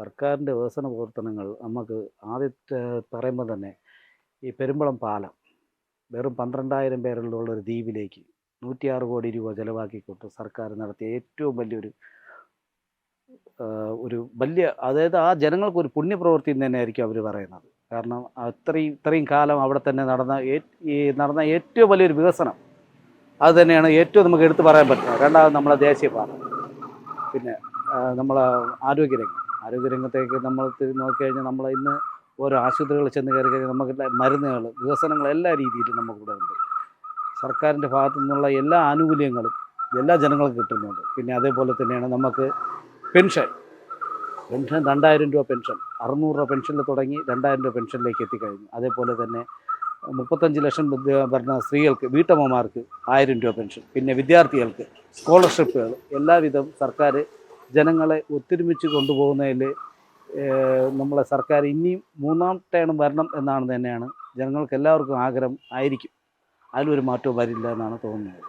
സർക്കാരിൻ്റെ വികസന പ്രവർത്തനങ്ങൾ നമുക്ക് ആദ്യത്തെ പറയുമ്പോൾ തന്നെ ഈ പെരുമ്പളം പാലം വെറും 12,000 പേരുള്ള ഒരു ദ്വീപിലേക്ക് 106 കോടി രൂപ ചെലവാക്കിക്കൊണ്ട് സർക്കാർ നടത്തിയ ഏറ്റവും വലിയൊരു ഒരു വലിയ അതായത് ആ ജനങ്ങൾക്കൊരു പുണ്യപ്രവൃത്തി എന്ന് തന്നെയായിരിക്കും അവർ പറയുന്നത്. കാരണം ഇത്രയും കാലം അവിടെ തന്നെ നടന്ന ഏറ്റവും വലിയൊരു വികസനം അത് തന്നെയാണ് ഏറ്റവും നമുക്ക് എടുത്തു പറയാൻ പറ്റുന്നത്. രണ്ടാമത് നമ്മളെ ദേശീയപാത, പിന്നെ നമ്മളെ ആരോഗ്യരംഗത്തേക്ക് നമ്മൾ നോക്കിക്കഴിഞ്ഞാൽ നമ്മൾ ഇന്ന് ഓരോ ആശുപത്രികളിൽ ചെന്ന് കയറി കഴിഞ്ഞാൽ നമുക്ക് മരുന്നുകൾ, വികസനങ്ങൾ എല്ലാ രീതിയിലും നമുക്കിവിടെ ഉണ്ട്. സർക്കാരിൻ്റെ ഭാഗത്തു നിന്നുള്ള എല്ലാ ആനുകൂല്യങ്ങളും എല്ലാ ജനങ്ങൾക്കും കിട്ടുന്നുണ്ട്. പിന്നെ അതേപോലെ തന്നെയാണ് നമുക്ക് പെൻഷൻ 2,000 രൂപ പെൻഷൻ, 600 രൂപ പെൻഷനിൽ തുടങ്ങി 2,000 രൂപ പെൻഷനിലേക്ക് എത്തിക്കഴിഞ്ഞു. അതേപോലെ തന്നെ 35 ലക്ഷം വരുന്ന സ്ത്രീകൾക്ക്, വീട്ടമ്മമാർക്ക് 1000 രൂപ പെൻഷൻ, പിന്നെ വിദ്യാർത്ഥികൾക്ക് സ്കോളർഷിപ്പുകൾ, എല്ലാവിധം സർക്കാർ ജനങ്ങളെ ഒത്തൊരുമിച്ച് കൊണ്ടുപോകുന്നതിൽ നമ്മളെ സർക്കാർ ഇനിയും 3ാം ടേണും വരണം എന്നാണ് തന്നെയാണ് ജനങ്ങൾക്ക് എല്ലാവർക്കും ആഗ്രഹം ആയിരിക്കും. അതിലൊരു മാറ്റവും വരില്ല എന്നാണ് തോന്നുന്നത്.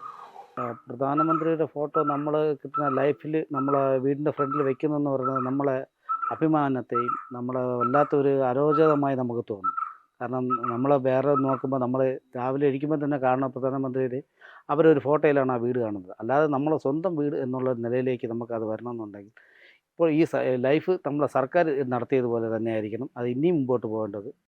പ്രധാനമന്ത്രിയുടെ ഫോട്ടോ നമ്മൾ കിട്ടുന്ന ലൈഫിൽ നമ്മളെ വീടിൻ്റെ ഫ്രണ്ടിൽ വെക്കുന്നതെന്ന് പറയുന്നത് നമ്മളെ അഭിമാനത്തെയും നമ്മളെ വല്ലാത്തൊരു അരോചകമായി നമുക്ക് തോന്നും. കാരണം നമ്മൾ വേറെ നോക്കുമ്പോൾ നമ്മൾ രാവിലെ എണീക്കുമ്പോൾ തന്നെ കാണുന്ന പ്രധാനമന്ത്രിയുടെ അവരൊരു ഫോട്ടോയിലാണ് ആ വീട് കാണുന്നത്. അല്ലാതെ നമ്മളെ സ്വന്തം വീട് എന്നുള്ള നിലയിലേക്ക് നമുക്കത് വരണമെന്നുണ്ടെങ്കിൽ ഇപ്പോൾ ഈ ലൈഫ് നമ്മളെ സർക്കാർ നടത്തിയതുപോലെ തന്നെ ആയിരിക്കണം അത് ഇനിയും മുമ്പോട്ട് പോകേണ്ടത്.